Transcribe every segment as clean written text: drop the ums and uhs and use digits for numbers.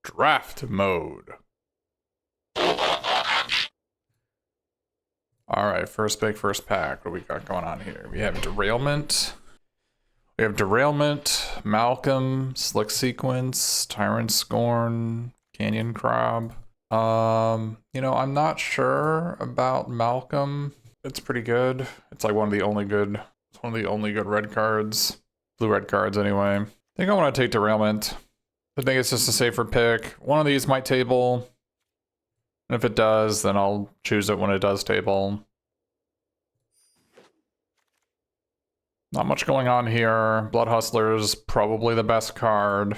Draft mode. Alright, first pick, first pack. What do we got going on here? We have Derailment. We have Derailment, Malcolm, Slick Sequence, Tyrant Scorn, Canyon Crab. You know, I'm not sure about Malcolm. It's pretty good. It's like one of the only good red cards. Blue-red cards anyway. I think I want to take Derailment. I think it's just a safer pick. One of these might table. And if it does, then I'll choose it when it does table. Not much going on here. Blood Hustler's probably the best card.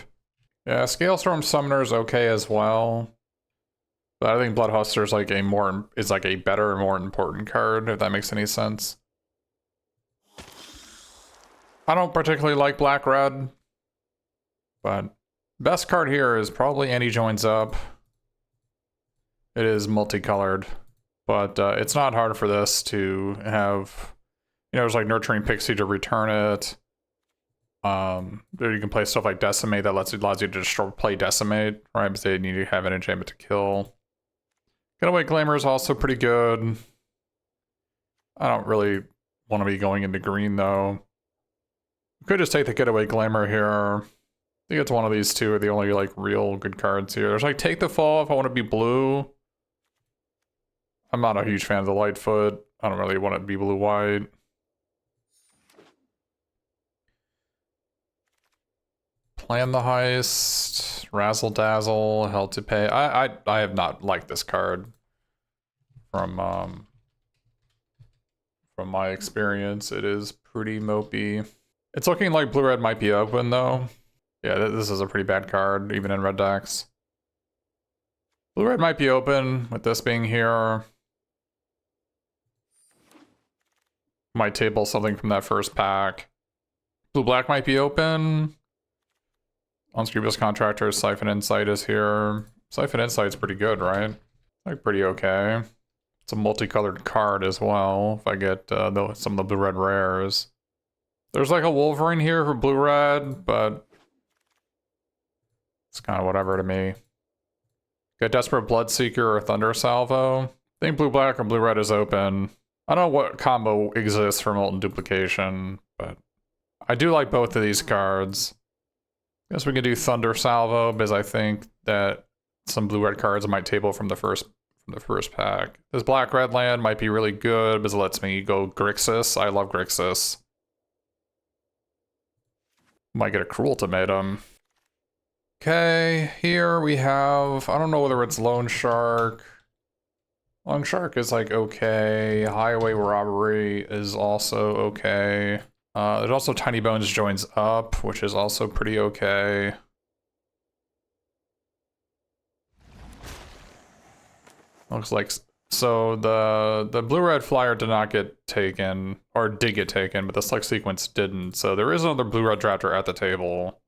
Yeah, Scalestorm Summoner's okay as well. But I think Blood Hustler's like a better, more important card, if that makes any sense. I don't particularly like black-red. But best card here is probably Andy Joins Up. It is multicolored, but it's not hard for this to have, you know, there's like Nurturing Pixie to return it. There you can play stuff like Decimate that allows you to play Decimate, right? Because they need to have an enchantment to kill. Getaway Glamour is also pretty good. I don't really want to be going into green though. We could just take the Getaway Glamour here. I think it's one of these two are the only like real good cards here. There's like Take the Fall if I want to be blue. I'm not a huge fan of the Lightfoot. I don't really want it to be blue-white. Plan the Heist, Razzle Dazzle, Hell to Pay. I have not liked this card from my experience. It is pretty mopey. It's looking like blue-red might be open though. Yeah, this is a pretty bad card, even in red decks. Blue-red might be open with this being here. Might table something from that first pack. Blue-black might be open. Unscrupulous Contractor, Siphon Insight is here. Siphon Insight's pretty good, right? Like pretty okay. It's a multicolored card as well, if I get some of the blue-red rares. There's like a Wolverine here for blue-red, but it's kind of whatever to me. Got Desperate Bloodseeker or Thunder Salvo. I think blue-black or blue-red is open. I don't know what combo exists for Molten Duplication, but I do like both of these cards. Guess we can do Thunder Salvo because I think that some blue-red cards might table from the first pack. This black-red land might be really good because it lets me go Grixis. I love Grixis. Might get a Cruel Ultimatum. Okay, here we have, I don't know whether it's Loan Shark. Loan Shark is like okay. Highway Robbery is also okay. There's also Tiny Bones Joins Up, which is also pretty okay. Looks like, so the blue-red flyer did not get taken, or did get taken, but the Slick Sequence didn't. So there is another blue-red drafter at the table.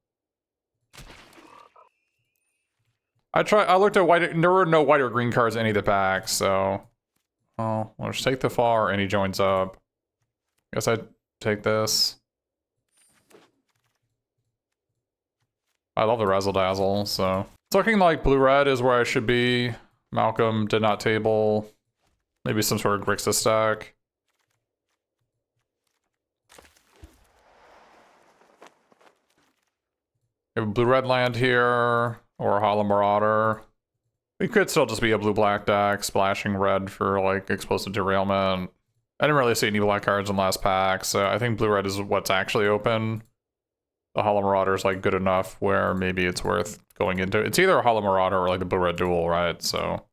I looked at white, there were no white or green cards in any of the packs, so. Oh, we'll just take the far and he joins up. Guess I'd take this. I love the Razzle Dazzle, so. It's looking like blue-red is where I should be. Malcolm did not table. Maybe some sort of Grixis stack. We have a blue-red land here. Or a Hollow Marauder. We could still just be a blue-black deck, splashing red for like explosive derailment. I didn't really see any black cards in last pack, so I think blue-red is what's actually open. The Hollow Marauder is like good enough where maybe it's worth going into. It's either a Hollow Marauder or like the blue-red duel, right? So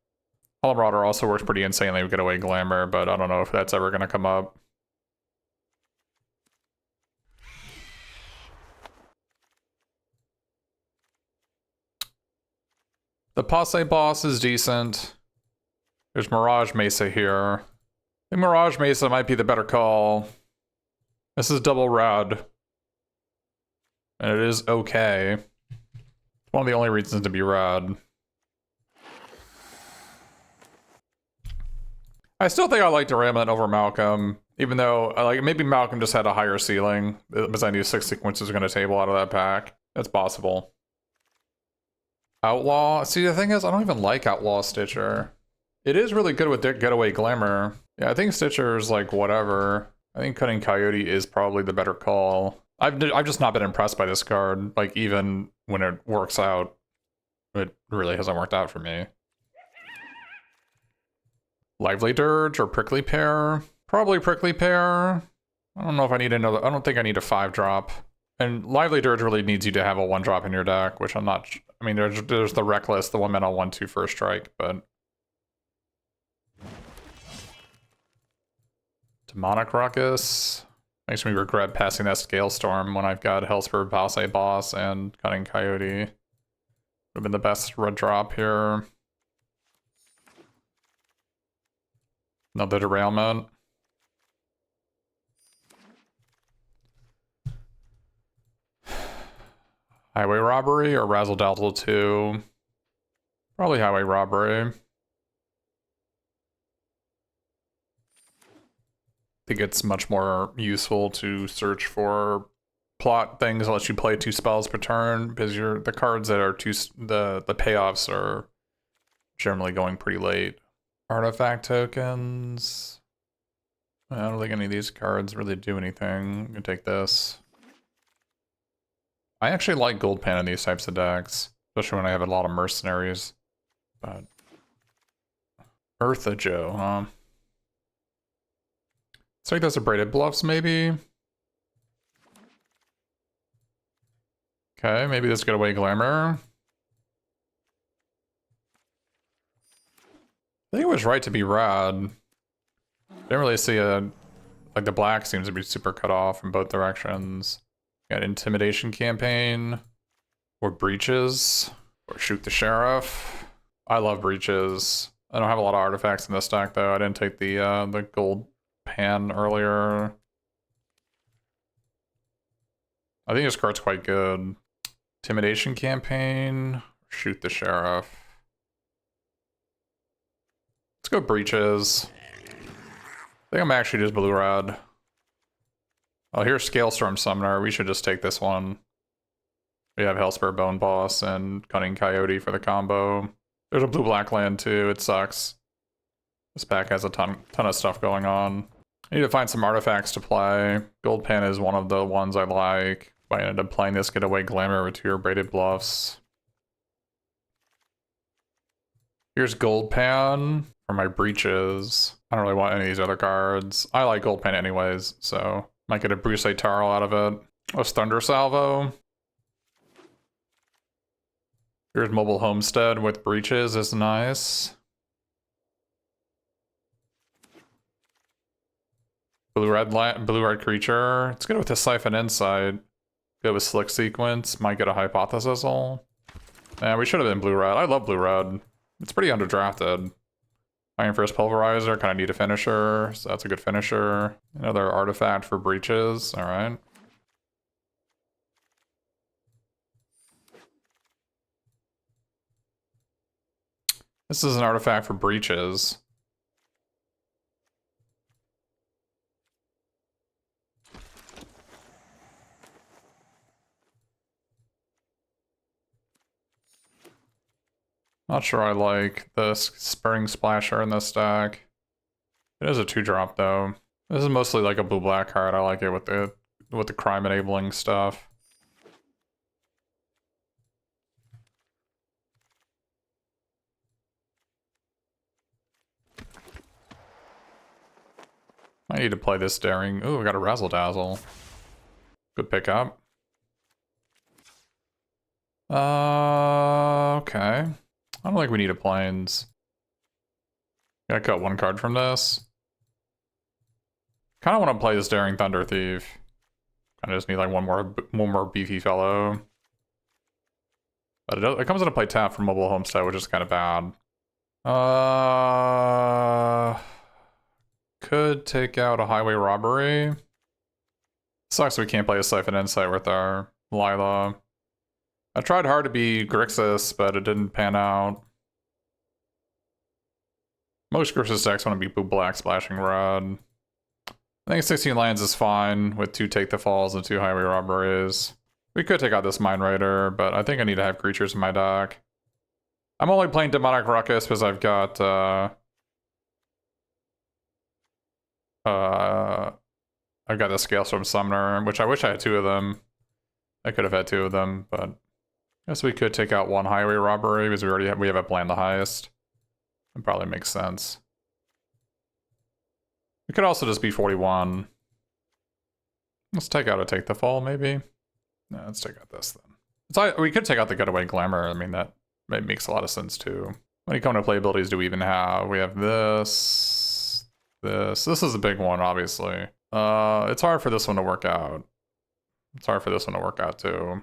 Hollow Marauder also works pretty insanely with Getaway Glamour, but I don't know if that's ever gonna come up. The Passe Boss is decent. There's Mirage Mesa here. I think Mirage Mesa might be the better call. This is double red. And it is okay. It's one of the only reasons to be red. I still think I like Derailment over Malcolm, even though maybe Malcolm just had a higher ceiling because I knew 6 sequences are going to table out of that pack. That's possible. Outlaw. See, the thing is, I don't even like Outlaw Stitcher. It is really good with Getaway Glamour. Yeah, I think Stitcher's like whatever. I think Cutting Coyote is probably the better call. I've just not been impressed by this card. Like, even when it works out, it really hasn't worked out for me. Lively Dirge or Prickly Pear? Probably Prickly Pear. I don't know if I need another. I don't think I need a 5-drop. And Lively Dirge really needs you to have a 1-drop in your deck, which I'm not. I mean, there's the Reckless, the 1-mana 1/2 first strike, but. Demonic Ruckus. Makes me regret passing that Scale Storm when I've got Hellspur, Boss, and Cutting Coyote. Would have been the best red drop here. Another Derailment. Highway Robbery or Razzle Dazzle 2? Probably Highway Robbery. I think it's much more useful to search for plot things unless you play 2 spells per turn, because the cards that are the payoffs are generally going pretty late. Artifact tokens. I don't think any of these cards really do anything. I'm gonna take this. I actually like gold pan in these types of decks, especially when I have a lot of mercenaries. But Eartha Joe, huh? Let's take those Braided Bluffs, maybe. Okay, maybe this Getaway Glamour. I think it was right to be red. Didn't really see like the black seems to be super cut off in both directions. Got Intimidation Campaign, or Breeches, or Shoot the Sheriff. I love Breeches. I don't have a lot of artifacts in this deck though. I didn't take the gold pan earlier. I think this card's quite good. Intimidation Campaign, Shoot the Sheriff. Let's go Breeches. I think I'm actually just blue-red. Oh, here's Scalestorm Summoner. We should just take this one. We have Hellspur Bone Boss and Cunning Coyote for the combo. There's a blue-black land too. It sucks. This pack has a ton of stuff going on. I need to find some artifacts to play. Gold Pan is one of the ones I like. I ended up playing this Getaway Glamour with 2 Braided Bluffs. Here's Gold Pan for my Breeches. I don't really want any of these other cards. I like Gold Pan anyways, so might get a Bruce Tarl out of it. Oh, Thunder Salvo. Here's Mobile Homestead with Breeches is nice. Blue-red creature. Let's go with the Siphon Insight. Go with Slick Sequence. Might get a Hypothesizzle. Yeah, we should have been blue-red. I love blue-red. It's pretty underdrafted. Iron First Pulverizer, kind of need a finisher, so that's a good finisher. Another artifact for Breeches, alright. This is an artifact for Breeches. Not sure I like the Spring Splasher in this deck. It is a 2-drop though. This is mostly like a blue-black card. I like it with the crime enabling stuff. I need to play this Daring. Ooh, we got a Razzle Dazzle. Good pickup. Okay. I don't think we need a Plains. Gotta cut 1 card from this. Kind of want to play this Daring Thunder Thief. Kind of just need like one more beefy fellow. But it comes into play tap for Mobile Homestead, which is kind of bad. Could take out a Highway Robbery. Sucks we can't play a Siphon Insight with our Lila. I tried hard to be Grixis, but it didn't pan out. Most Grixis decks want to be blue-black splashing red. I think 16 lands is fine with 2 Take the Falls and 2 Highway Robberies. We could take out this Mind Raider, but I think I need to have creatures in my deck. I'm only playing Demonic Ruckus because I've got I've got the Scalestorm Summoner, which I wish I had 2 of them. I could have had 2 of them, but I guess we could take out 1 highway robbery because we have a plan the highest. It probably makes sense. We could also just be 41. Let's take out a Take the Fall, maybe. No, let's take out this then. We could take out the Getaway Glamour. I mean, that makes a lot of sense too. When you come to play abilities, do we even have? We have this. This is a big one, obviously. It's hard for this one to work out. It's hard for this one to work out too.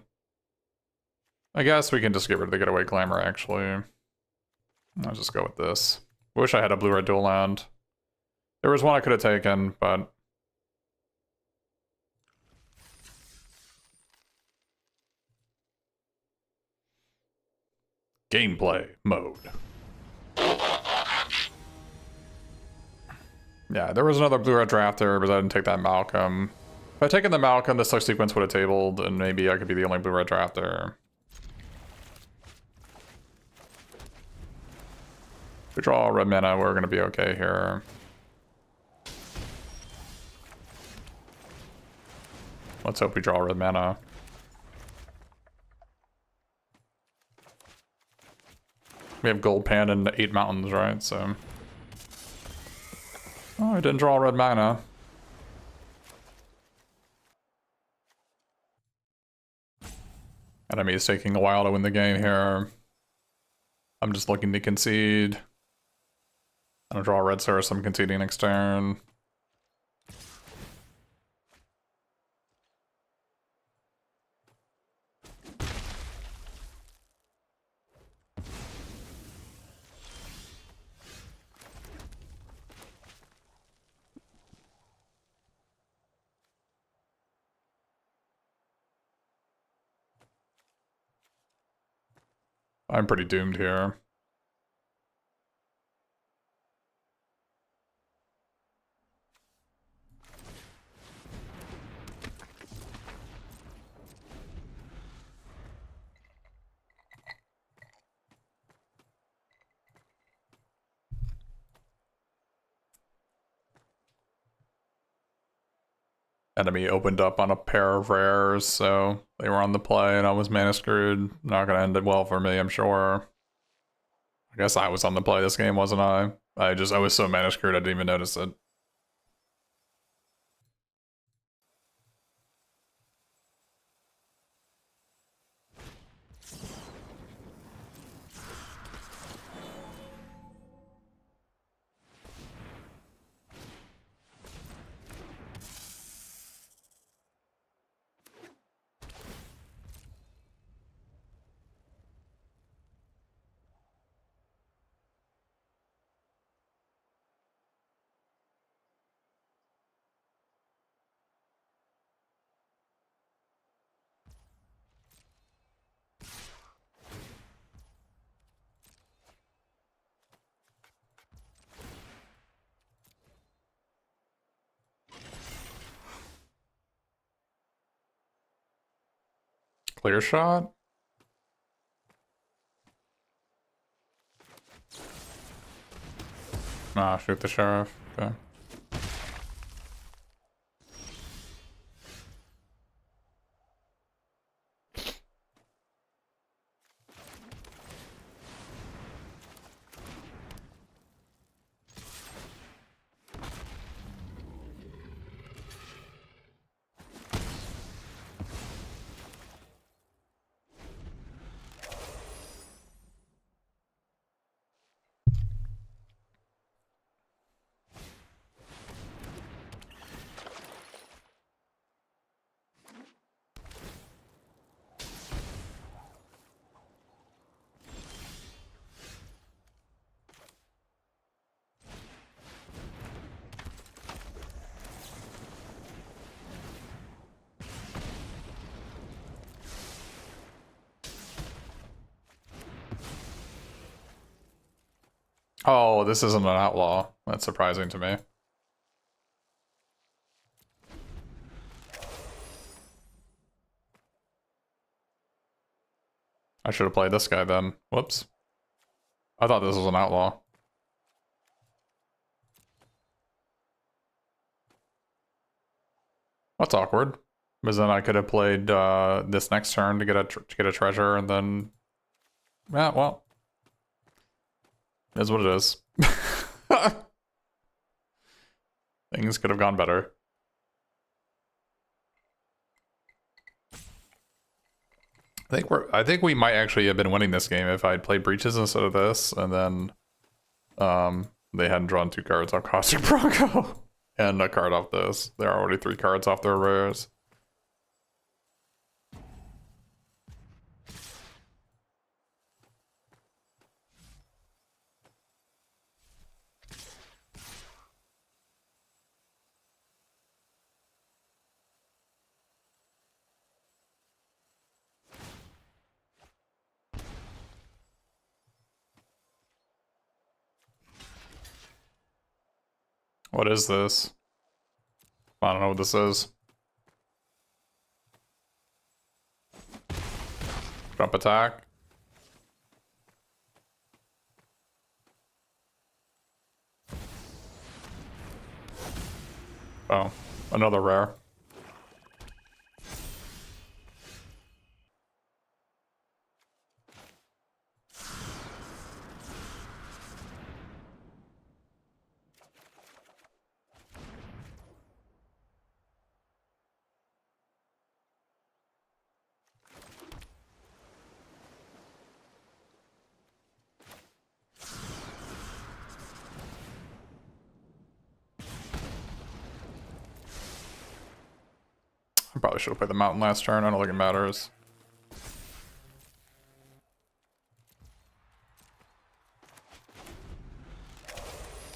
I guess we can just get rid of the Getaway Glamour, actually. I'll just go with this. Wish I had a blue-red dual land. There was one I could have taken, but... Gameplay mode. Yeah, there was another blue-red drafter, but I didn't take that Malcolm. If I'd taken the Malcolm, the Suck sequence would have tabled, and maybe I could be the only blue-red drafter. If we draw red mana, we're going to be okay here. Let's hope we draw red mana. We have gold pan and 8 mountains, right? So. Oh, I didn't draw red mana. Enemy is taking a while to win the game here. I'm just looking to concede. I'm gonna draw a red source, I'm conceding next turn. I'm pretty doomed here. Enemy opened up on a pair of rares, so they were on the play and I was mana screwed. Not gonna end it well for me, I'm sure. I guess I was on the play this game, wasn't I? I was so mana screwed I didn't even notice it. Clear shot? Ah, shoot the sheriff. Okay. Oh, this isn't an outlaw. That's surprising to me. I should have played this guy then. Whoops. I thought this was an outlaw. That's awkward. Because then I could have played this next turn to get a treasure, and then, yeah, well, it is what it is. Things could have gone better. I think we might actually have been winning this game if I had played Breeches instead of this, and then they hadn't drawn 2 cards off Caustic Bronco and a card off this. There are already 3 cards off their rares. What is this? I don't know what this is. Jump attack. Oh, another rare. I probably should have played the mountain last turn. I don't think it matters.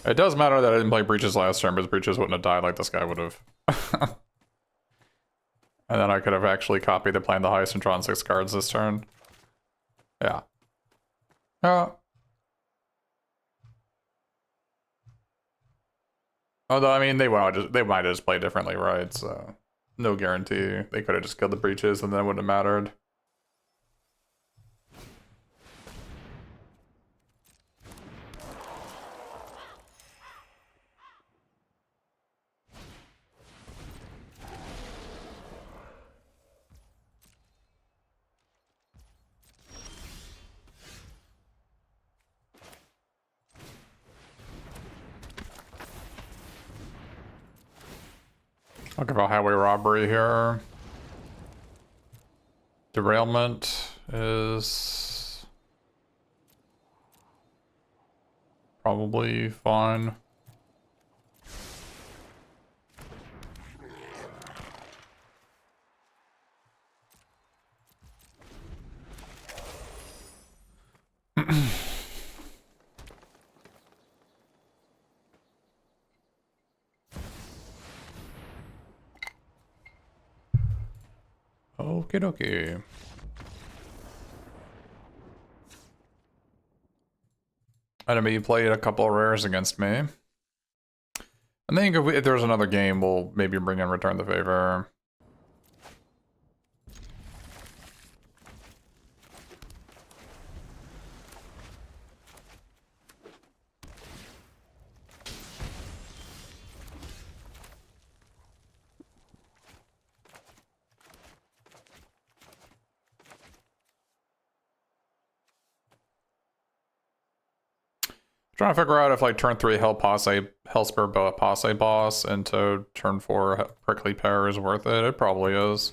It does matter that I didn't play Breeches last turn, because Breeches wouldn't have died like this guy would have. And then I could have actually copied the plan the heist and drawn 6 cards this turn. Yeah. Although, I mean, they might have just played differently, right? So, no guarantee. They could have just killed the Breeches and then it wouldn't have mattered. Talk about highway robbery here. Derailment is probably fine. Okie dokie. Enemy played a couple of rares against me. I think if there's another game, we'll maybe bring in Return the Favor. Trying to figure out if like turn 3 Hellspur Posse boss into turn 4 Prickly Pear is worth it. It probably is.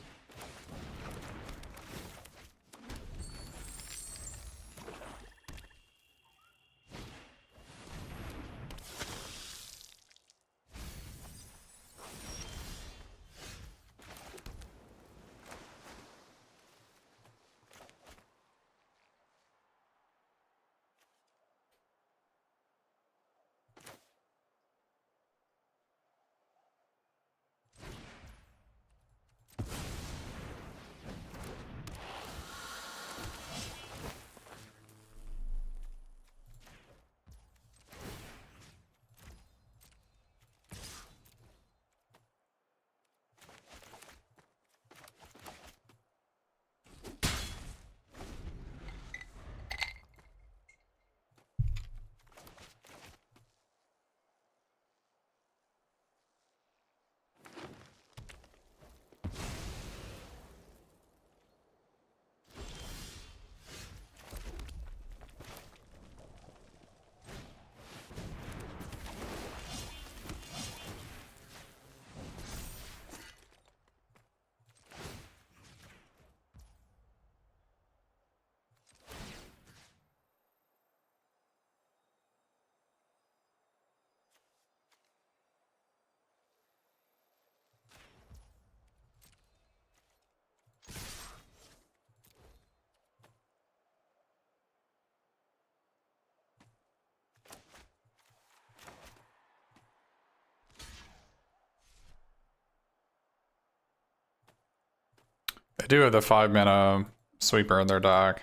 do have the 5-mana sweeper in their deck.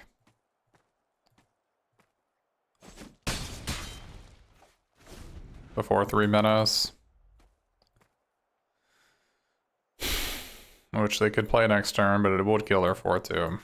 Before 3 minutes. Which they could play next turn, but it would kill their 4-2.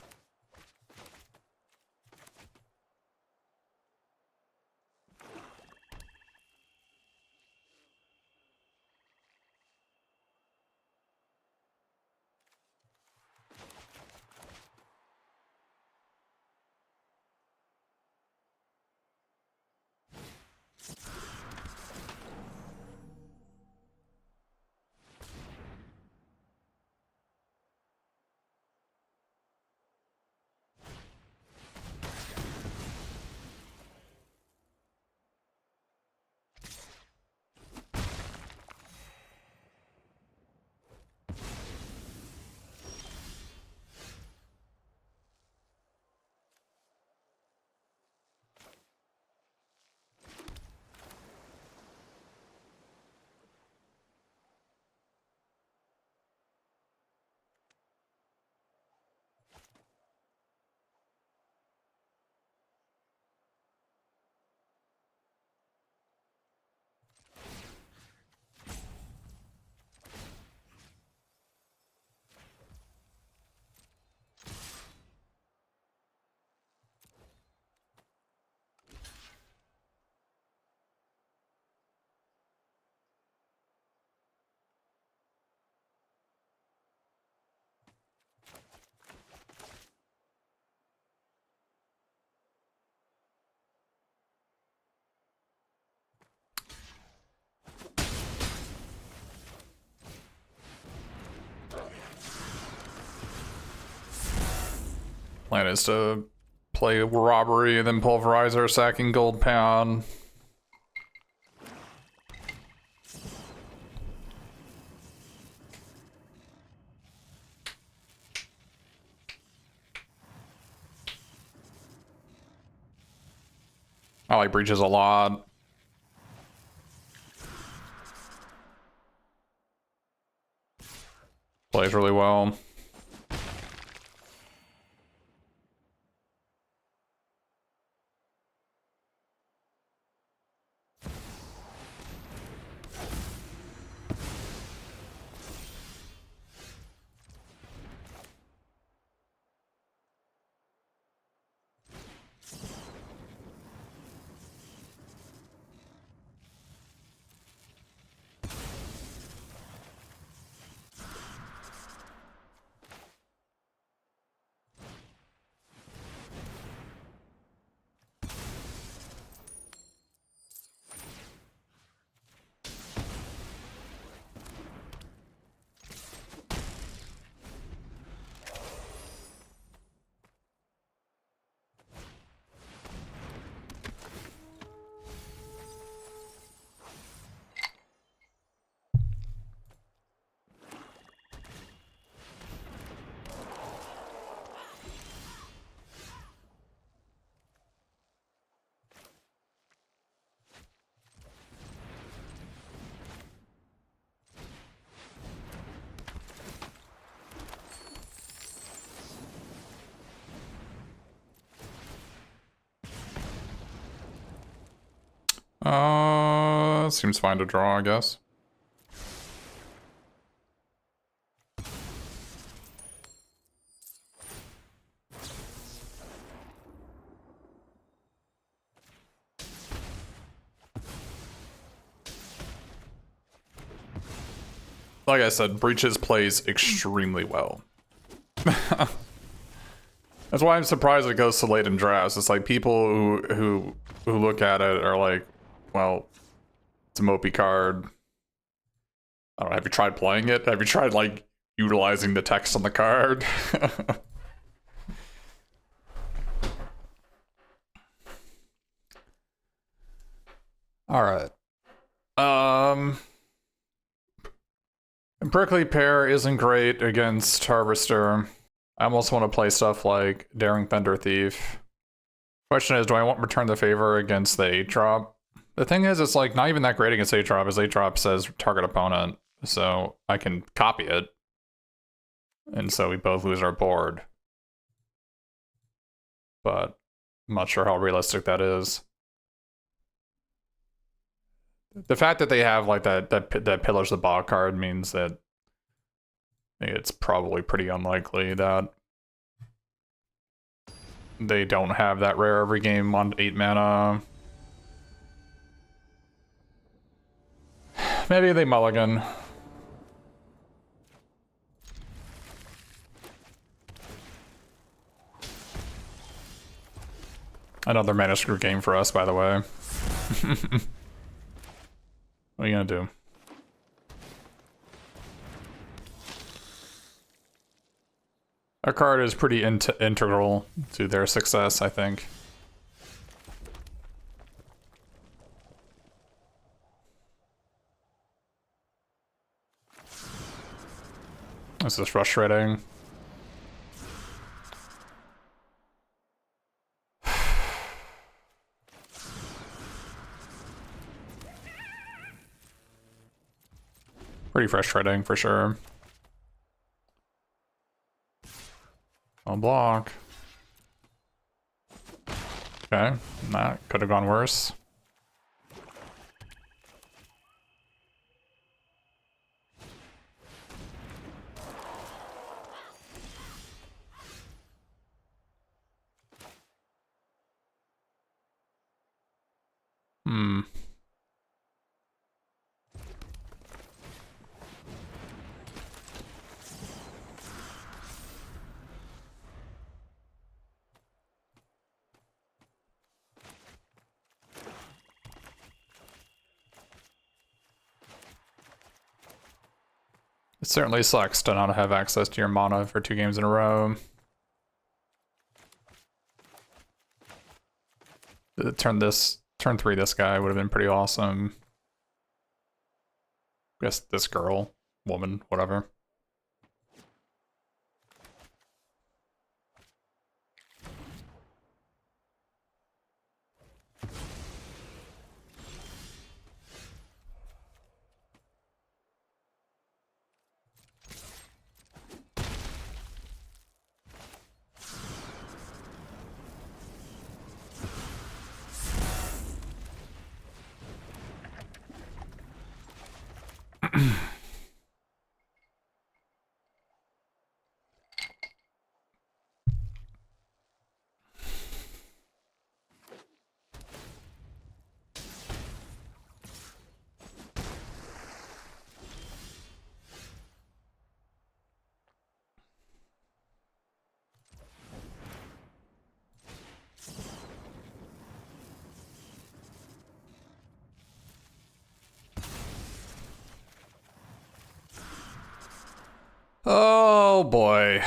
Plan is to play robbery and then pulverizer, sacking gold pound. I like Breeches a lot. Plays really well. Seems fine to draw, I guess. Like I said, Breeches plays extremely well. That's why I'm surprised it goes so late in drafts. It's like people who look at it are like, well, it's a mopey card. I don't know, have you tried playing it? Have you tried, like, utilizing the text on the card? Alright. Prickly Pear isn't great against Harvester. I almost want to play stuff like Daring Thunder Thief. Question is, do I want Return the Favor against the 8-drop? The thing is, it's like not even that great against 8-drop, as 8-drop says target opponent, so I can copy it. And so we both lose our board. But I'm not sure how realistic that is. The fact that they have like that Pillars the Bog card means that it's probably pretty unlikely that they don't have that rare every game on 8 mana. Maybe they mulligan. Another mana screw game for us, by the way. What are you gonna do? Our card is pretty integral to their success, I think. This is frustrating. Pretty frustrating for sure. I'll block. Okay, that could have gone worse. It certainly sucks to not have access to your mana for 2 games in a row. Turn 3 this guy would have been pretty awesome. Guess this girl, woman, whatever. Oh boy.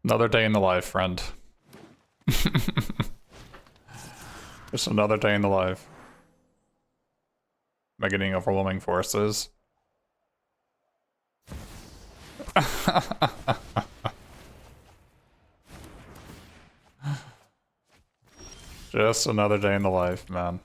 Another day in the life, friend. Just another day in the life. Am I getting overwhelming forces? Just another day in the life, man.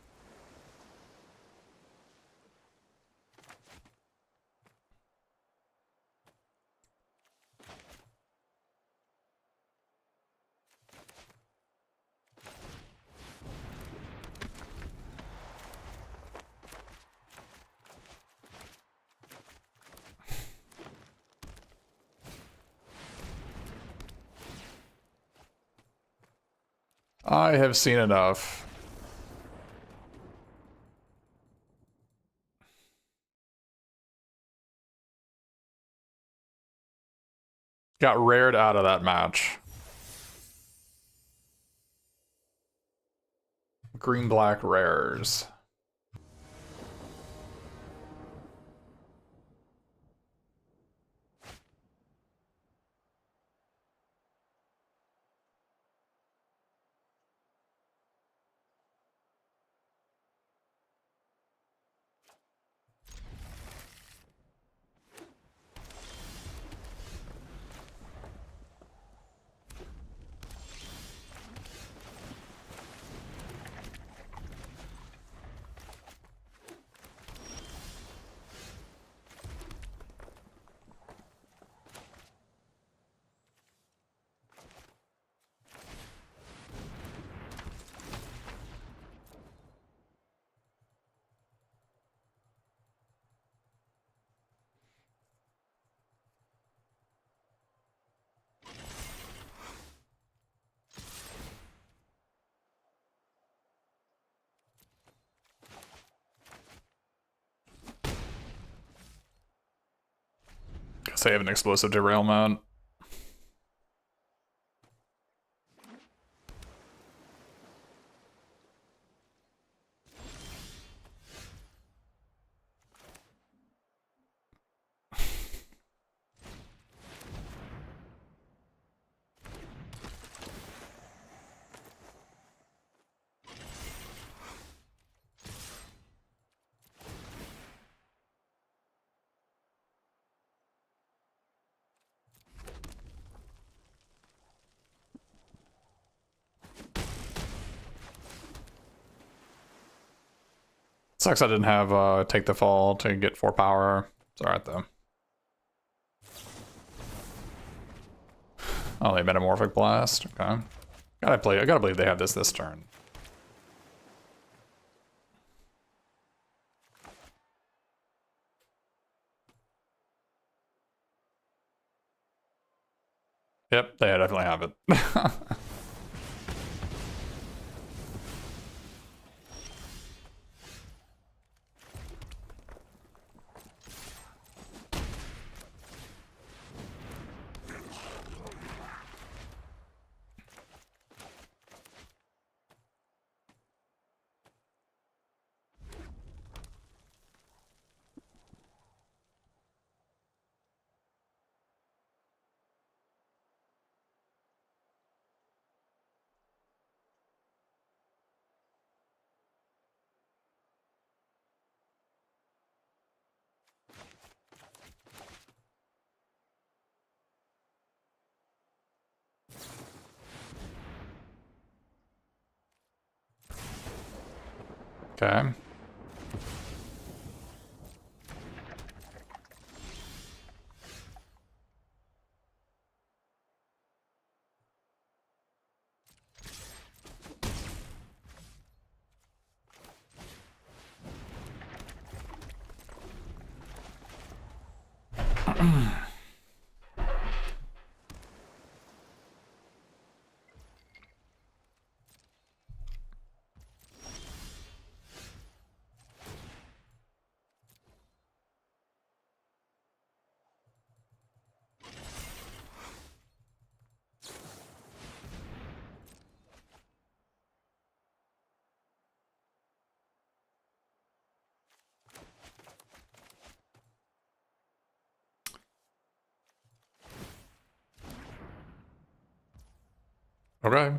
I have seen enough. Got rared out of that match. Green-black rares. save an explosive derailment. Sucks I didn't have take the fall to get 4 power. It's alright though. Oh, they metamorphic blast. Okay. I gotta believe they have this turn. Yep, they definitely have it. Okay. Okay.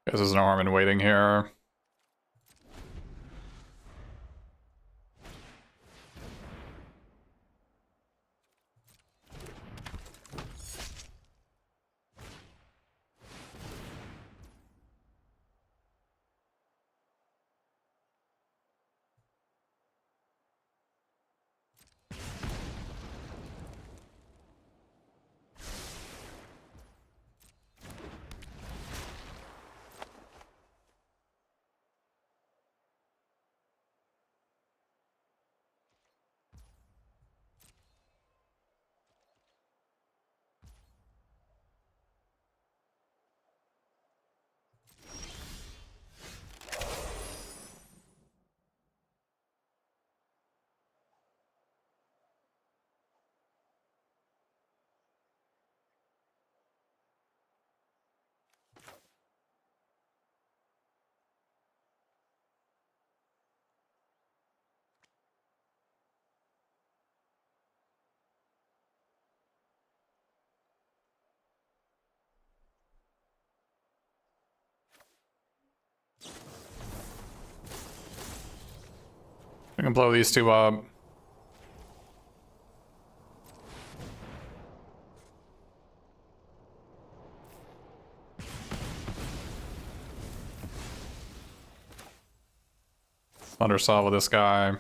Guess there's no harm in waiting here. We can blow these two up. Undersaw with this guy.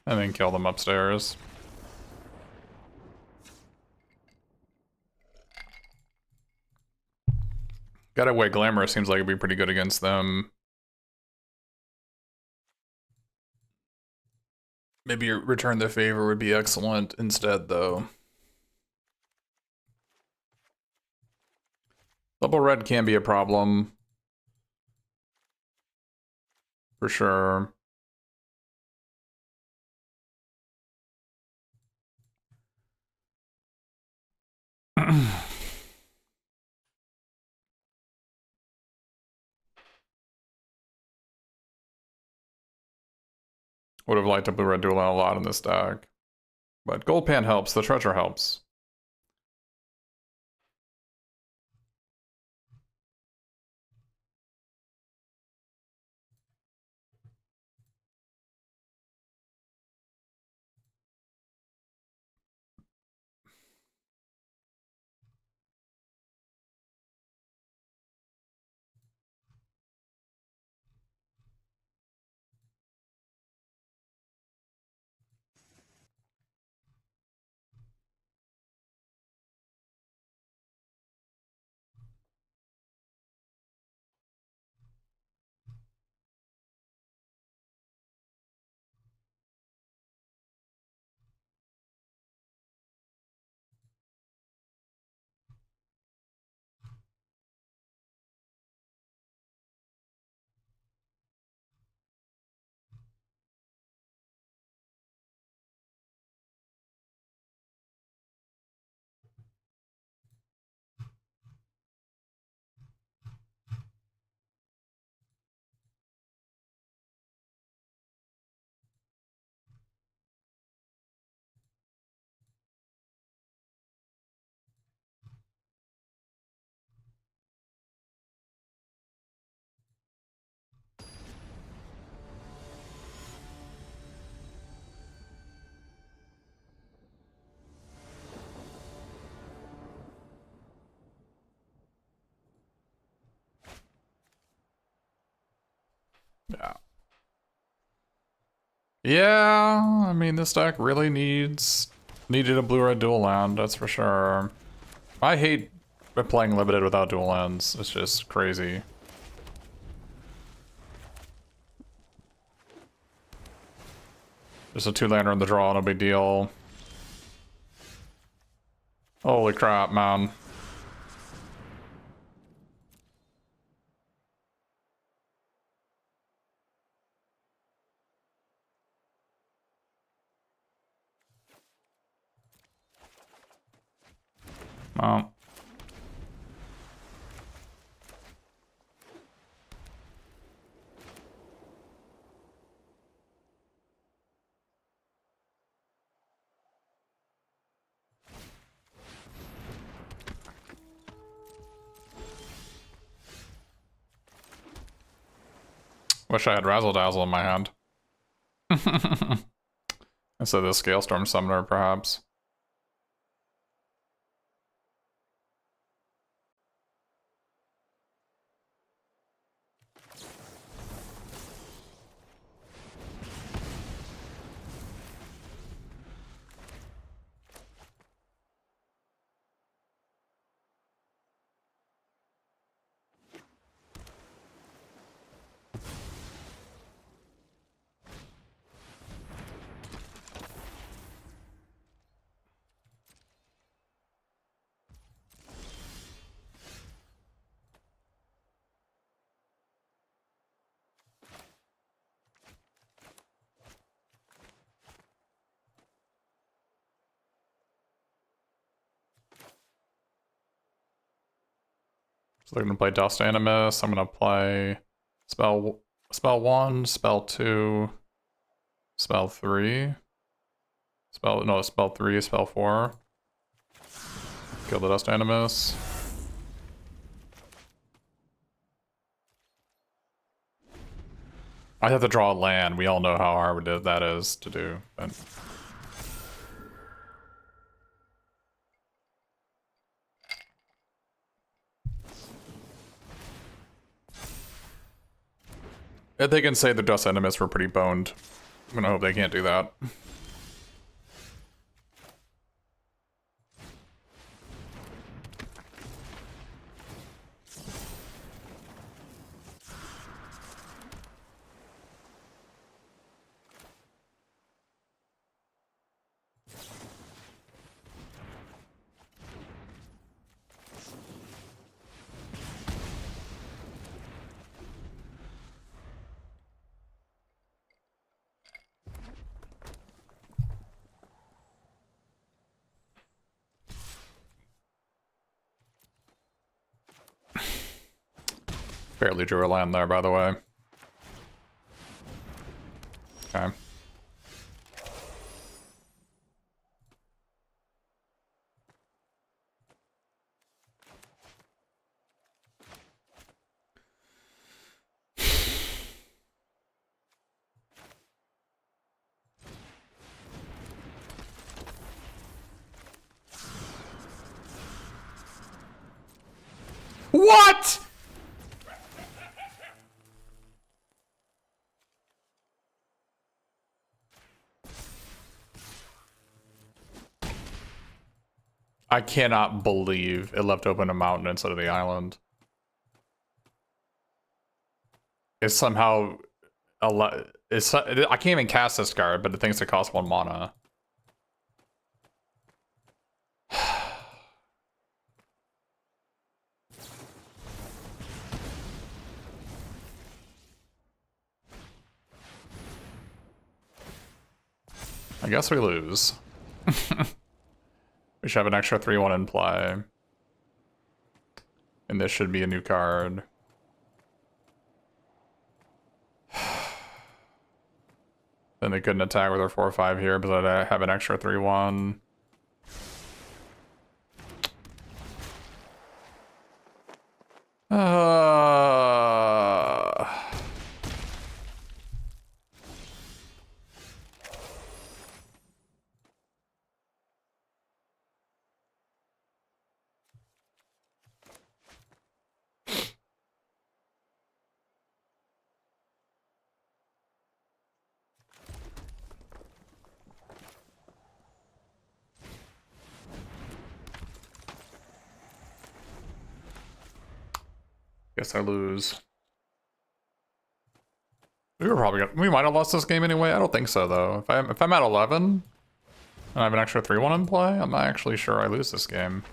And then kill them upstairs. Got Way Glamour seems like it'd be pretty good against them. Maybe Return the Favor would be excellent instead, though. Double red can be a problem. For sure. Would have liked a blue-red duel a lot in this deck. But gold pan helps, the treasure helps. Yeah. Yeah, I mean, this deck really needed a blue-red dual land, that's for sure. I hate playing limited without dual lands. It's just crazy. Just a two-lander in the draw, no big deal. Holy crap, man. Well. Wish I had Razzle Dazzle in my hand. Instead of the Scalestorm Summoner, perhaps. So they're gonna play Dust Animus. I'm gonna play spell 1, spell 2, spell 3. Spell 3, spell 4. Kill the Dust Animus. I have to draw a land. We all know how hard that is to do. But... if they can say the Dust Enemies were pretty boned, I'm gonna hope they can't do that. Barely drew a land there, by the way. Okay. What?! I cannot believe it left open a mountain instead of the island. It's somehow I can't even cast this card, but it thinks it costs 1 mana. I guess we lose. We should have an extra 3/1 in play. And this should be a new card. Then they couldn't attack with their 4/5 here, but I have an extra 3/1. Guess I lose. We might have lost this game anyway. I don't think so though. If I'm at 11 and I have an extra 3/1 in play, I'm not actually sure I lose this game.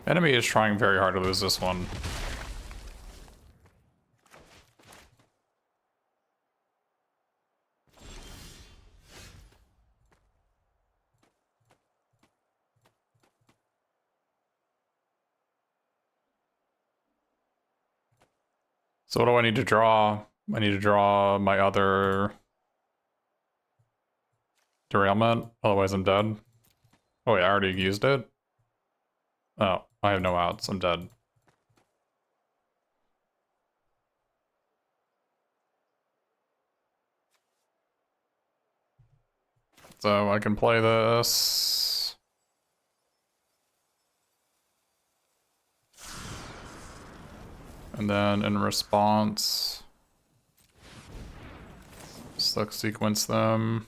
Enemy is trying very hard to lose this one. So what do I need to draw? I need to draw my other derailment, otherwise I'm dead. Oh wait, I already used it? Oh, I have no outs, I'm dead. So I can play this. And then in response, select sequence them.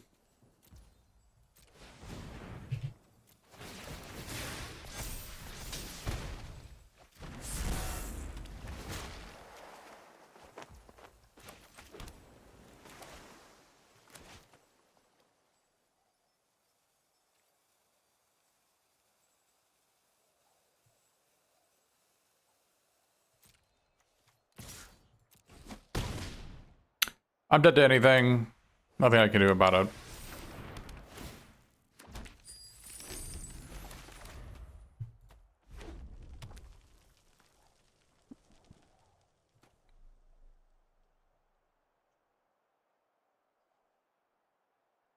I'm dead to anything. Nothing I can do about it.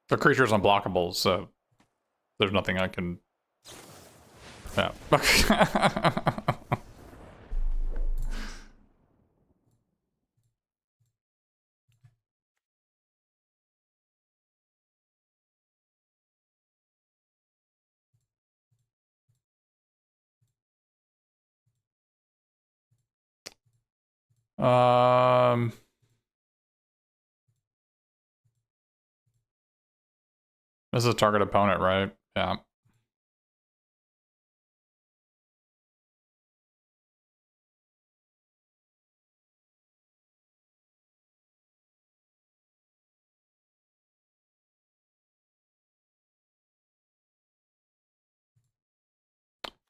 The creature's unblockable, so there's nothing I can... Yeah. Um... This is a target opponent, right? Yeah.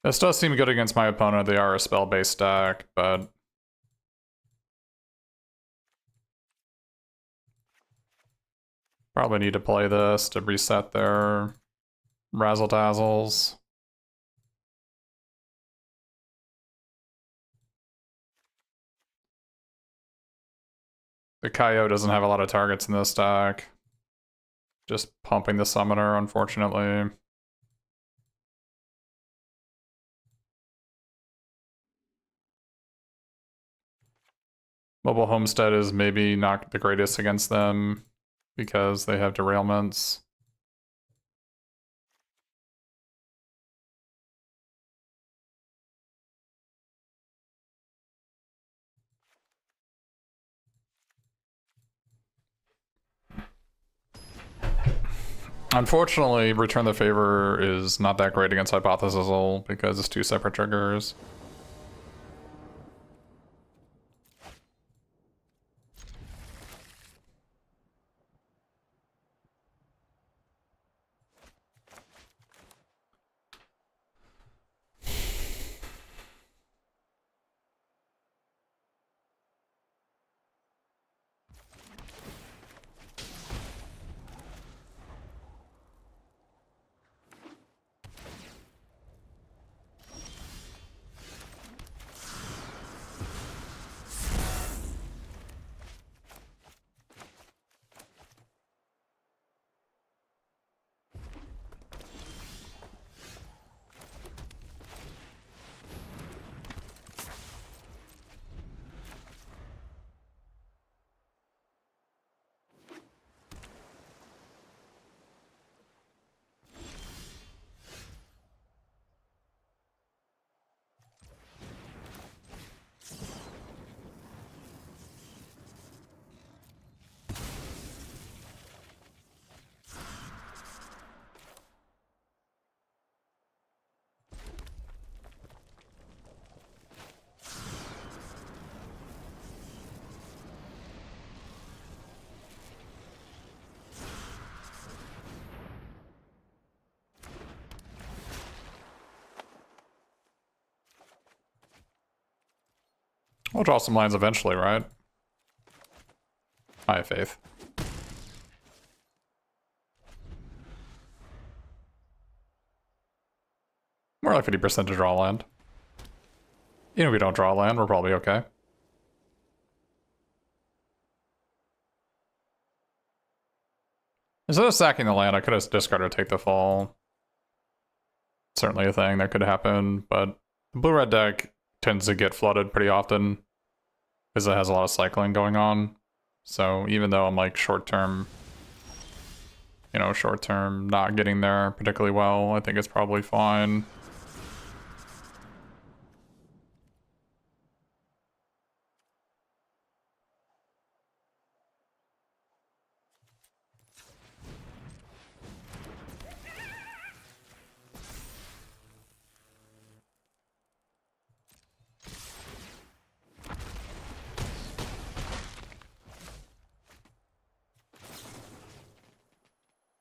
This does seem good against my opponent. They are a spell-based deck, but... Probably need to play this to reset their razzle-dazzles. The Kaio doesn't have a lot of targets in this deck. Just pumping the summoner, unfortunately. Mobile Homestead is maybe not the greatest against them because they have derailments. Unfortunately, Return the Favor is not that great against Hypothesizal because it's two separate triggers. We'll draw some lines eventually, right? I have faith. More like 50% to draw land. Even if we don't draw land, we're probably okay. Instead of sacking the land, I could have discarded Take the Fall. Certainly a thing that could happen, but the blue-red deck tends to get flooded pretty often because it has a lot of cycling going on. So even though I'm like short-term, short-term not getting there particularly well, I think it's probably fine.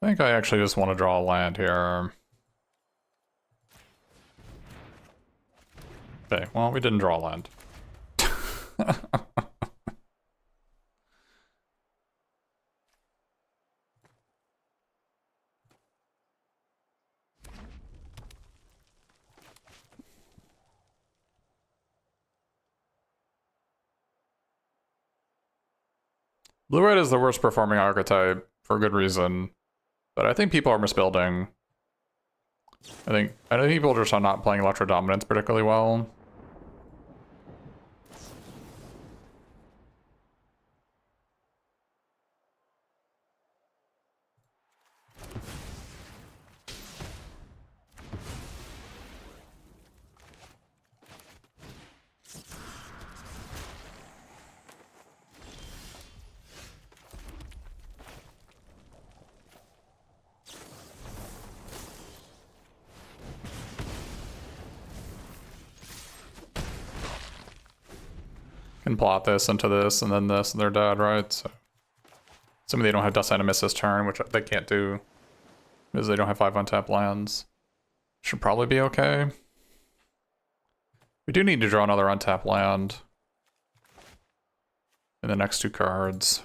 I think I actually just want to draw a land here. Okay, well, we didn't draw a land. Blue-red is the worst performing archetype for good reason, but I think people are misbuilding. I think people just are not playing Electro Dominance particularly well. Can plot this into this and then this, and they're dead, right? So assuming they don't have Dust Animus this turn, which they can't do because they don't have 5 untapped lands. Should probably be okay. We do need to draw another untapped land in the next 2 cards.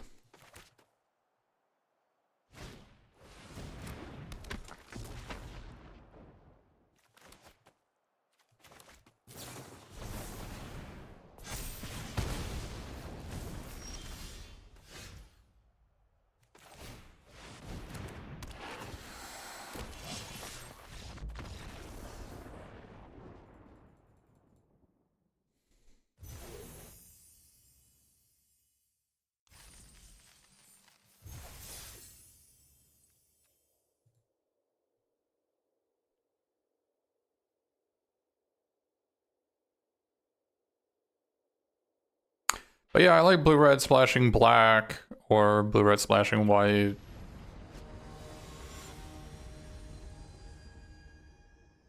But yeah, I like blue-red splashing black or blue-red splashing white.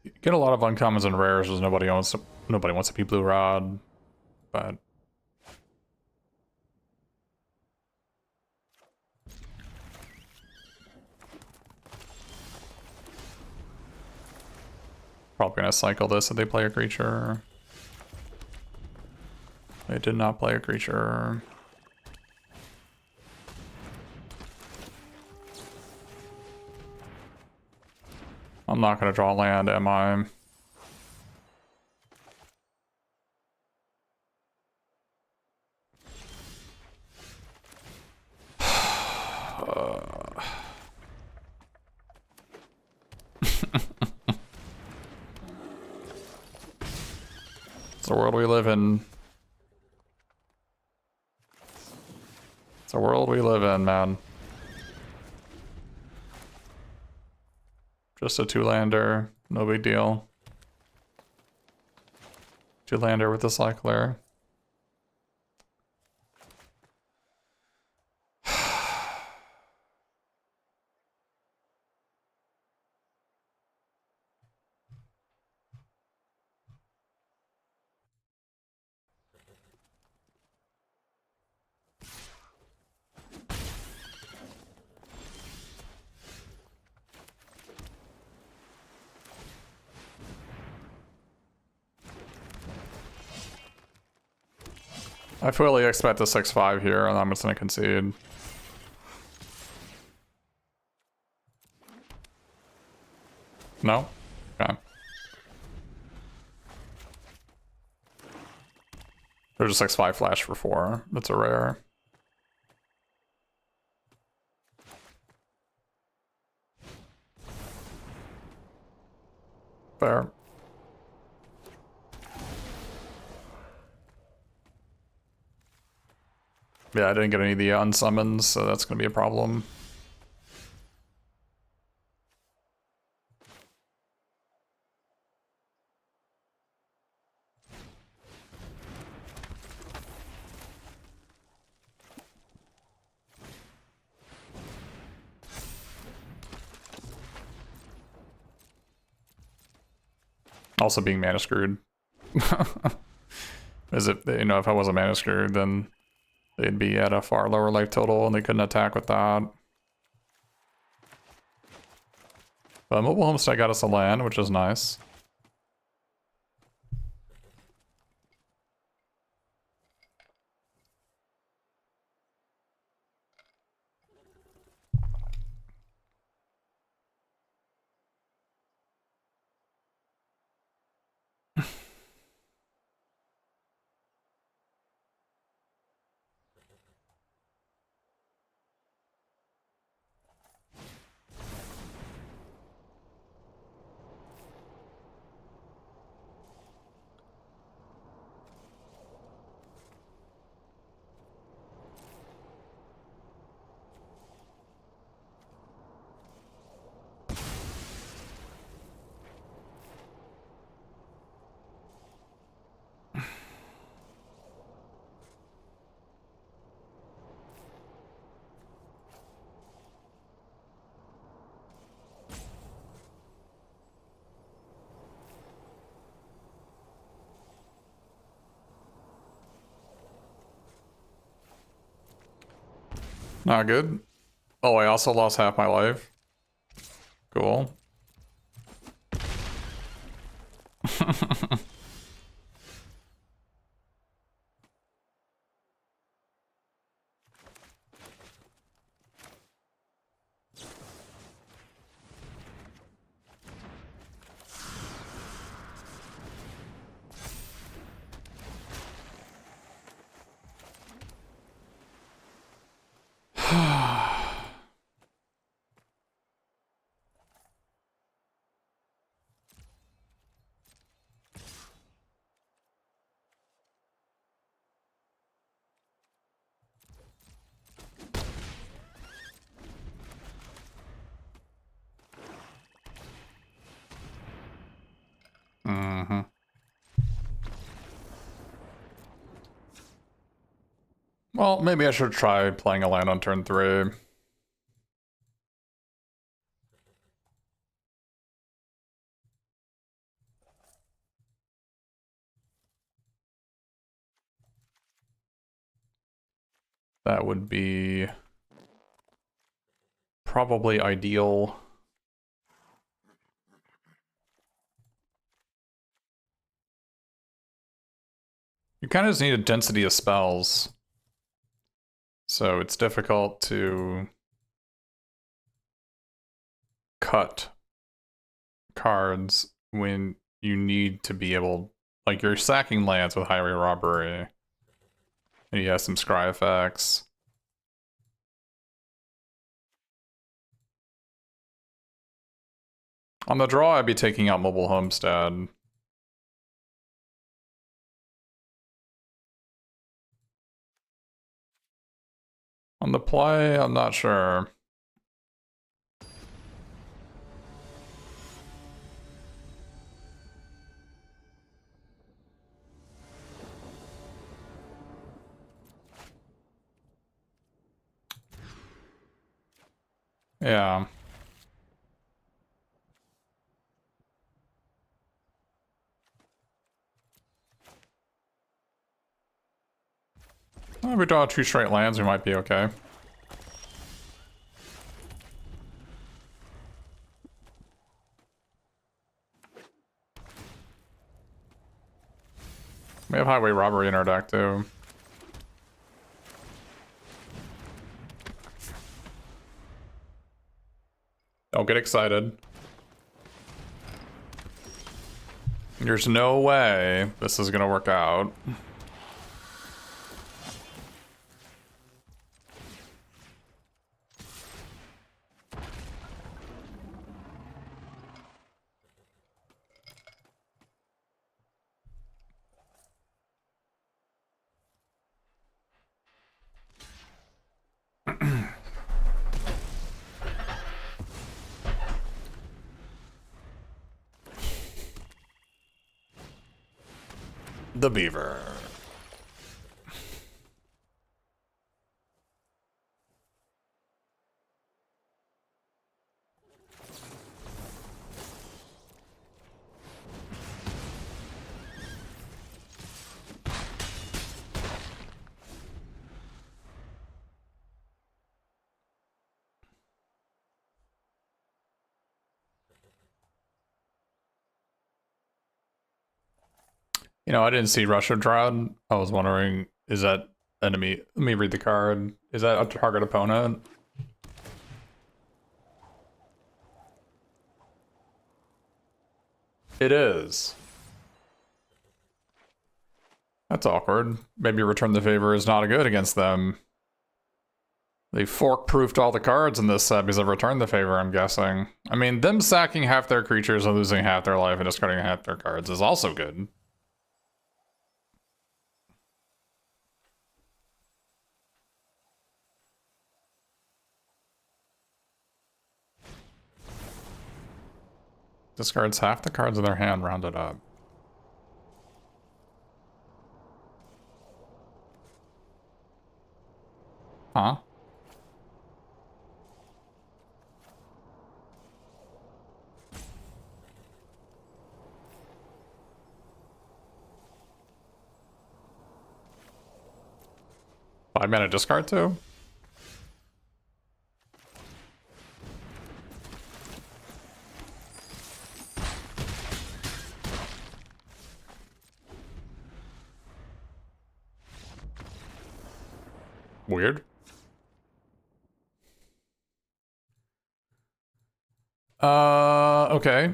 You get a lot of uncommons and rares because nobody wants to be blue-rod, but probably gonna cycle this if they play a creature. They did not play a creature. I'm not gonna draw land, am I? It's the world we live in. It's the world we live in, man. Just a 2-lander, no big deal. 2-lander with the cycler. I fully expect a 6-5 here, and I'm just gonna concede. No? Okay. There's a 6-5 flash for 4. That's a rare. Fair. Yeah, I didn't get any of the unsummons, so that's gonna be a problem. Also being mana screwed. As if, you know, if I wasn't mana screwed, then they'd be at a far lower life total and they couldn't attack with that. But Mobile Homestead got us a land, which is nice. Not good. Oh, I also lost half my life. Cool. Mm-hmm. Well, maybe I should try playing a land on turn 3. That would be probably ideal. You kind of just need a density of spells. So it's difficult to cut cards when you need to be able, like, you're sacking lands with highway robbery. And you have some scry effects. On the draw, I'd be taking out Mobile Homestead. On the play, I'm not sure. Yeah. Well, if we draw 2 straight lands, we might be okay. We have highway robbery in our deck too. Don't get excited. There's no way this is gonna work out. the beaver. You know, I didn't see Russia Drought. I was wondering, is that enemy? Let me read the card. Is that a target opponent? It is. That's awkward. Maybe Return the Favor is not good against them. They fork-proofed all the cards in this set because of Return the Favor, I'm guessing. I mean, them sacking half their creatures and losing half their life and discarding half their cards is also good. Discards half the cards in their hand, rounded up. Huh? Five-mana discard too? Weird. Okay.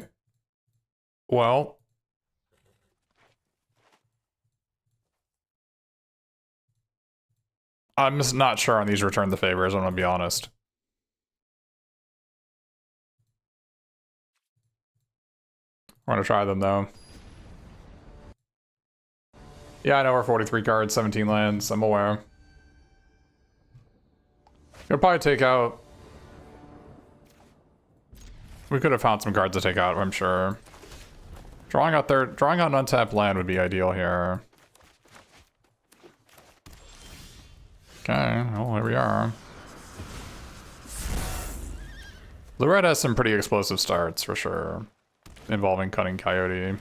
Well. I'm just not sure on these Return the Favors, I'm gonna be honest. I'm gonna try them though. Yeah, I know we're 43 cards, 17 lands, I'm aware. Could probably take out... We could have found some cards to take out, I'm sure. Drawing out an untapped land would be ideal here. Okay, well, here we are. Blue Red has some pretty explosive starts, for sure. Involving Cunning Coyote.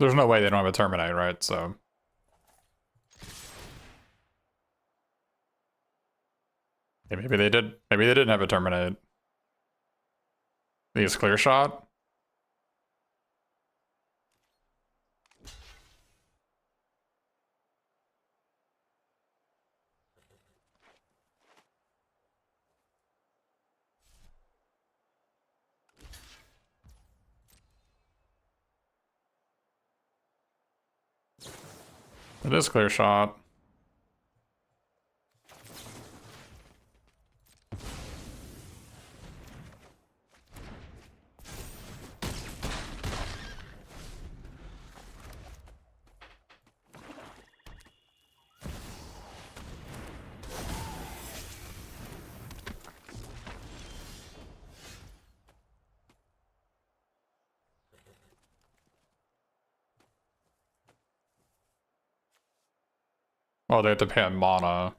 There's no way they don't have a Terminate, right? So... Yeah, maybe they did. Maybe they didn't have a Terminate. I think it's Clear Shot. It is Clear Shot. Oh, they have to pay on mana.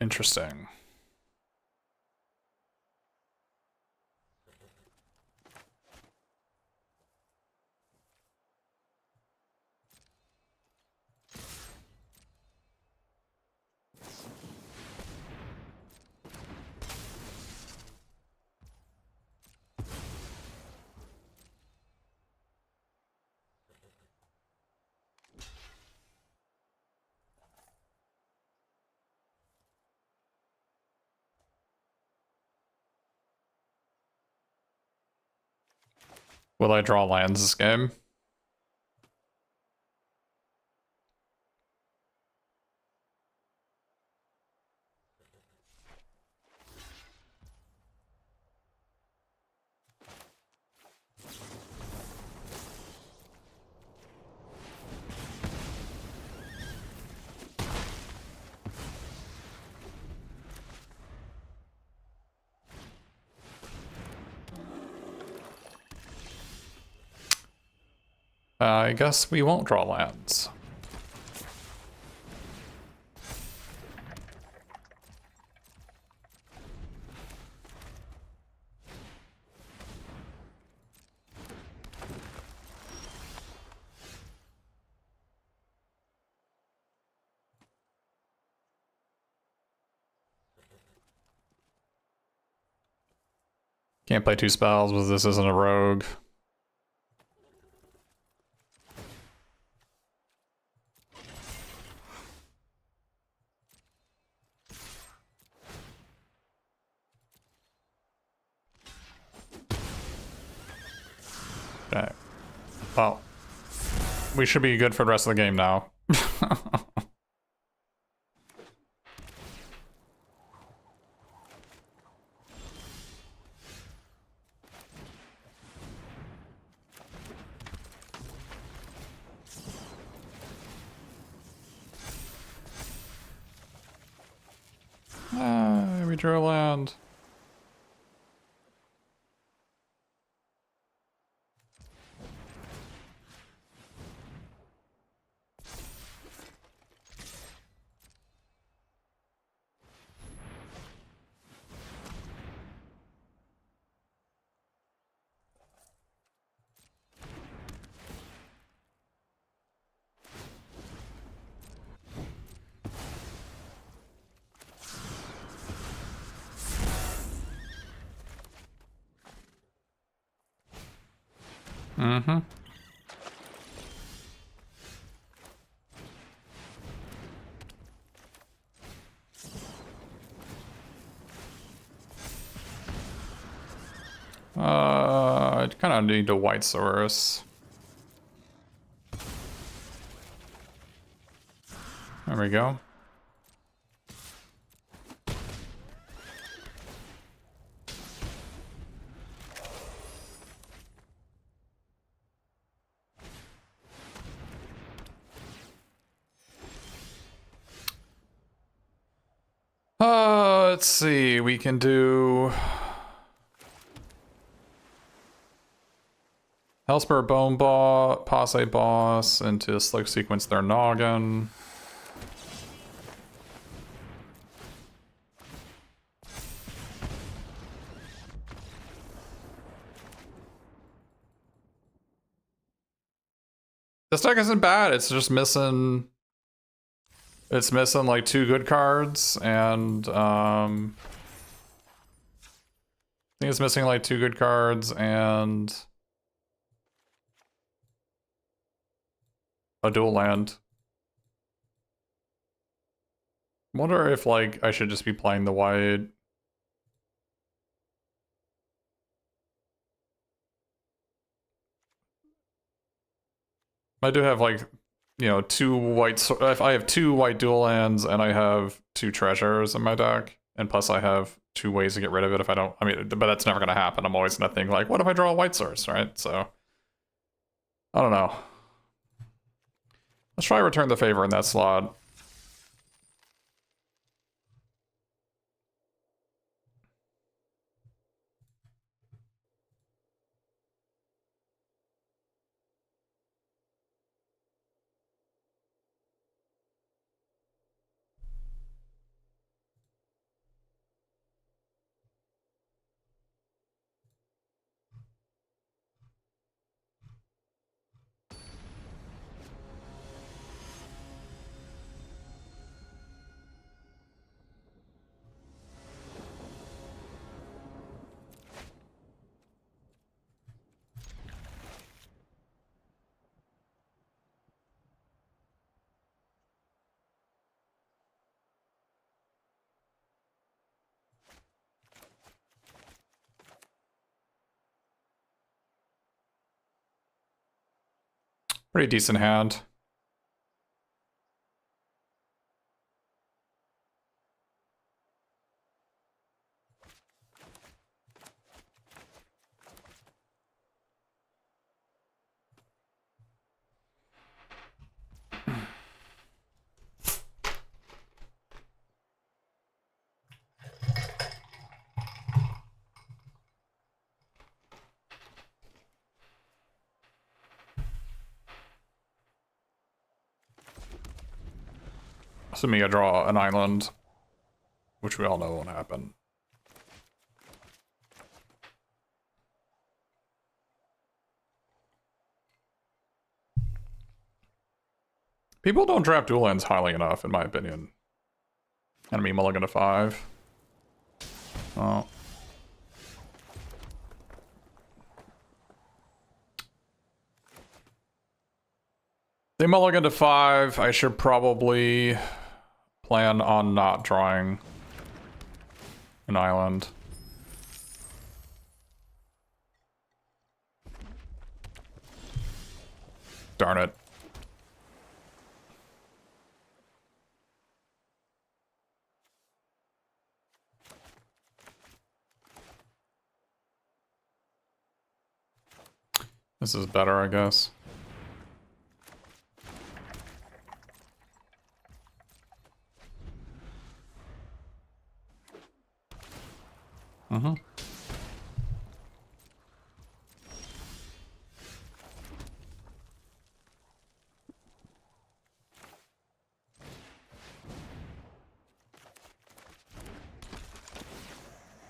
Interesting. Will I draw lands this game? I guess we won't draw lands. Can't play 2 spells, but this isn't a rogue. Okay. Well, we should be good for the rest of the game now. We drew a land. Mm-hmm. I kind of need a white source. There we go. Let's see, we can do Hellspur Bone Boss, Posse Boss into Slick Sequence their Noggin. This deck isn't bad, it's just missing... It's missing like 2 good cards, and I think it's missing like 2 good cards and a dual land. Wonder if like I should just be playing the white. I do have like, you know, 2 white. If I have 2 white dual lands and I have 2 treasures in my deck, and plus I have 2 ways to get rid of it if I don't. I mean, but that's never gonna happen. I'm always gonna think like, what if I draw a white source, right? So I don't know. Let's try Return the Favor in that slot. Pretty decent hand. Assuming I draw an island, which we all know won't happen. People don't draft dual lands highly enough, in my opinion. Enemy mulligan to 5. Oh. They mulligan to 5. I should probably plan on not drawing an island. Darn it. This is better, I guess. Mm-hmm.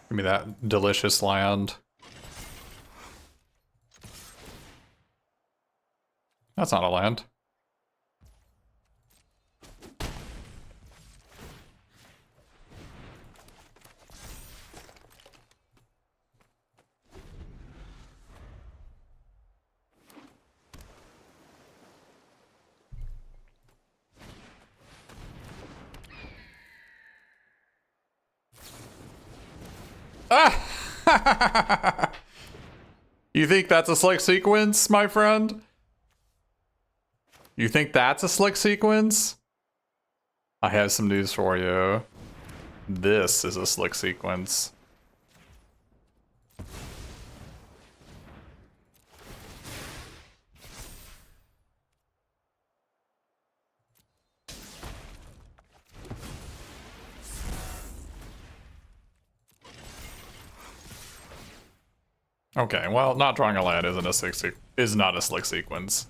Give me that delicious land. That's not a land. Ah! You think that's a slick sequence, my friend? You think that's a slick sequence? I have some news for you. This is a slick sequence. Okay, well, not drawing a land is not a slick sequence.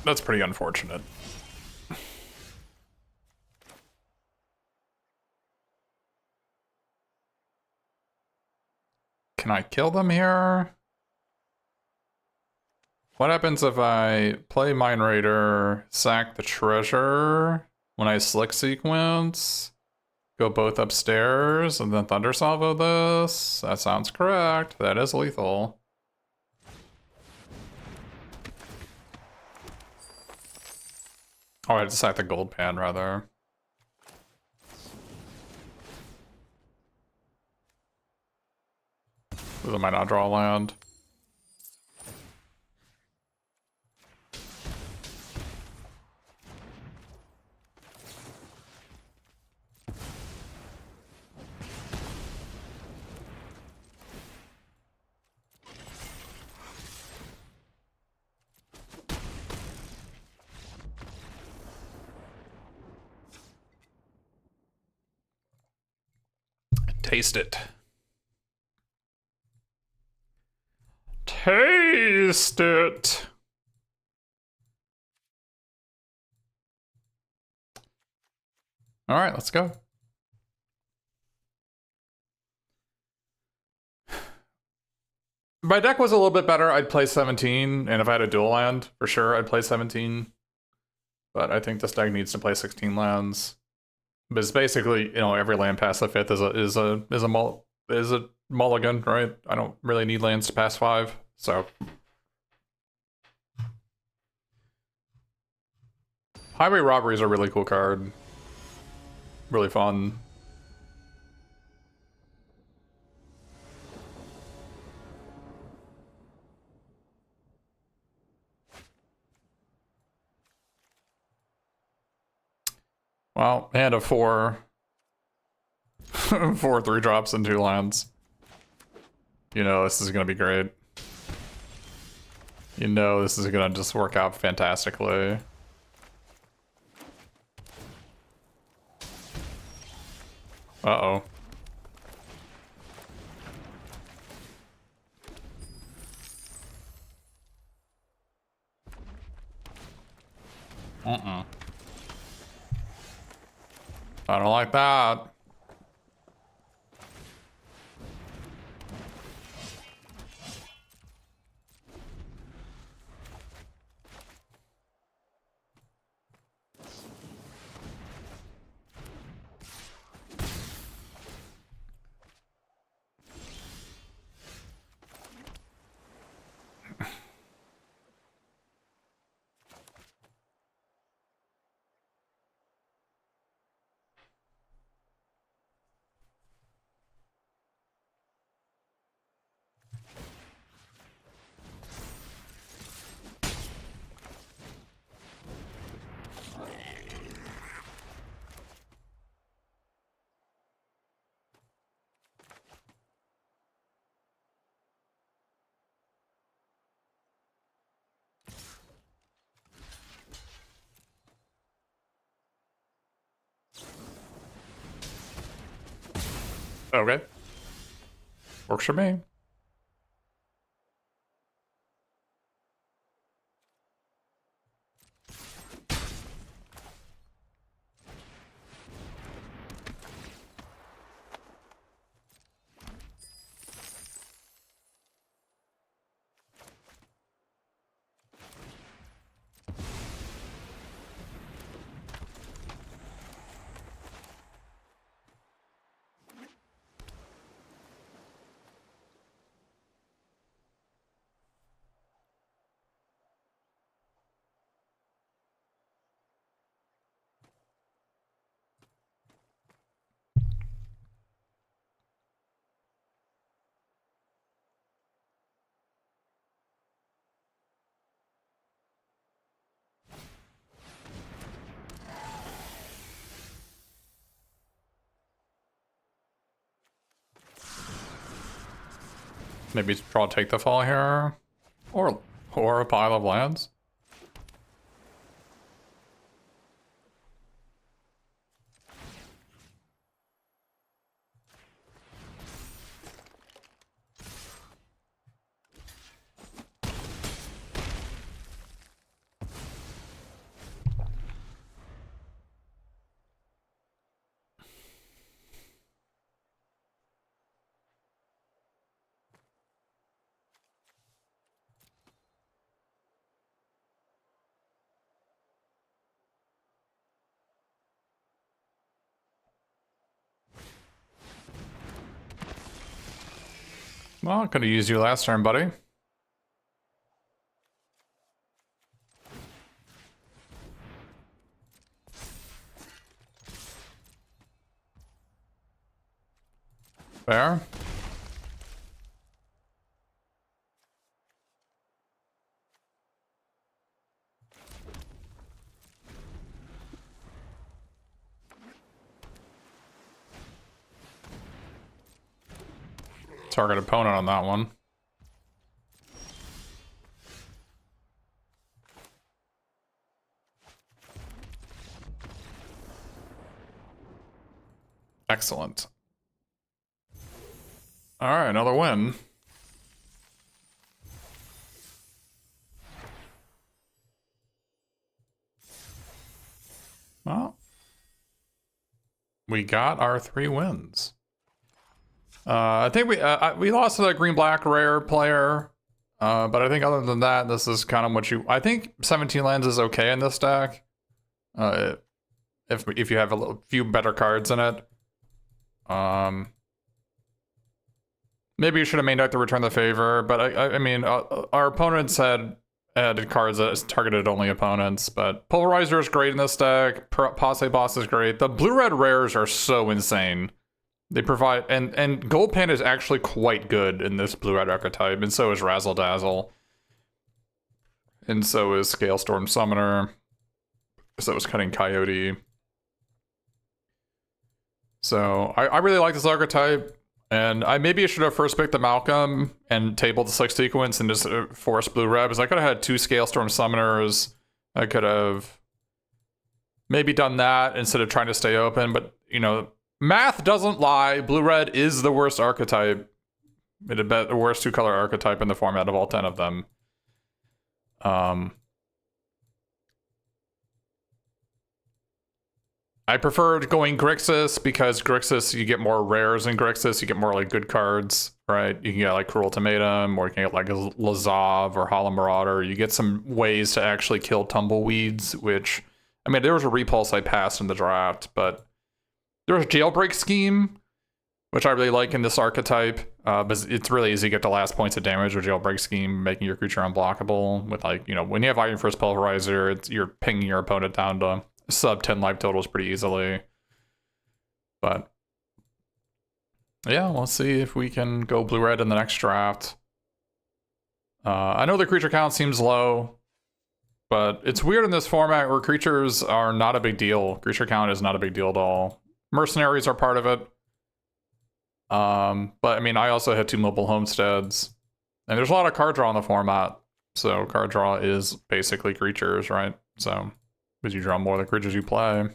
That's pretty unfortunate. Can I kill them here? What happens if I play Mine Raider, sack the treasure, when I slick sequence, go both upstairs, and then Thunder Salvo this? That sounds correct. That is lethal. Oh, I had to sack the gold pan, rather. Because I might not draw a land. Taste it. Taste it. All right, let's go. My deck was a little bit better. I'd play 17, and if I had a dual land, for sure, I'd play 17. But I think this deck needs to play 16 lands. But it's basically, you know, every land past the 5th is a mulligan, right? I don't really need lands to pass 5, so. Highway Robbery is a really cool card. really fun. Well, hand of 4. 4 3-drops and 2 lands. You know this is gonna be great. You know this is gonna just work out fantastically. Uh-oh. I don't like that. Okay. Works for me. Maybe draw take the fall here. Or a pile of lands. Well, could have used you last turn, buddy. Fair. Target opponent on that one. Excellent. All right, another win. Well, we got our 3 wins. I think we lost to the green-black rare player, but I think other than that, this is kind of what you. I think 17 lands is okay in this deck. If you have a few better cards in it. Maybe you should have mained out to return the favor, but I mean, our opponents had added cards that is targeted only opponents, but Pulverizer is great in this deck. Passe Boss is great. The blue-red rares are so insane. They provide, and Gold Panda is actually quite good in this blue-red archetype, and so is Razzle Dazzle. And so is Scalestorm Summoner. So is Cutting Coyote. So I really like this archetype. And maybe I should have first picked the Malcolm and tabled the 6 sequence and just forced blue red, because I could have had 2 Scalestorm Summoners. I could have maybe done that instead of trying to stay open. But, you know, math doesn't lie. Blue red is the worst archetype. It'd bet the worst 2-color archetype in the format of all 10 of them. I preferred going Grixis because Grixis, you get more rares in Grixis. You get more like good cards, right? You can get like Cruel Ultimatum, or you can get like a Lazav or Hollow Marauder. You get some ways to actually kill Tumbleweeds, which, I mean, there was a Repulse I passed in the draft, but there was a Jailbreak Scheme, which I really like in this archetype. But it's really easy to get the last points of damage with Jailbreak Scheme, making your creature unblockable. With like, you know, when you have Iron First Pulverizer, you're pinging your opponent down to sub 10 life totals pretty easily. But yeah, let's see if we can go blue-red in the next draft. I know the creature count seems low, but it's weird in this format where creatures are not a big deal. Creature count is not a big deal at all. Mercenaries are part of it. But I mean, I also had 2 mobile homesteads, and there's a lot of card draw in the format. So card draw is basically creatures, right? So, because you draw more than creatures you play.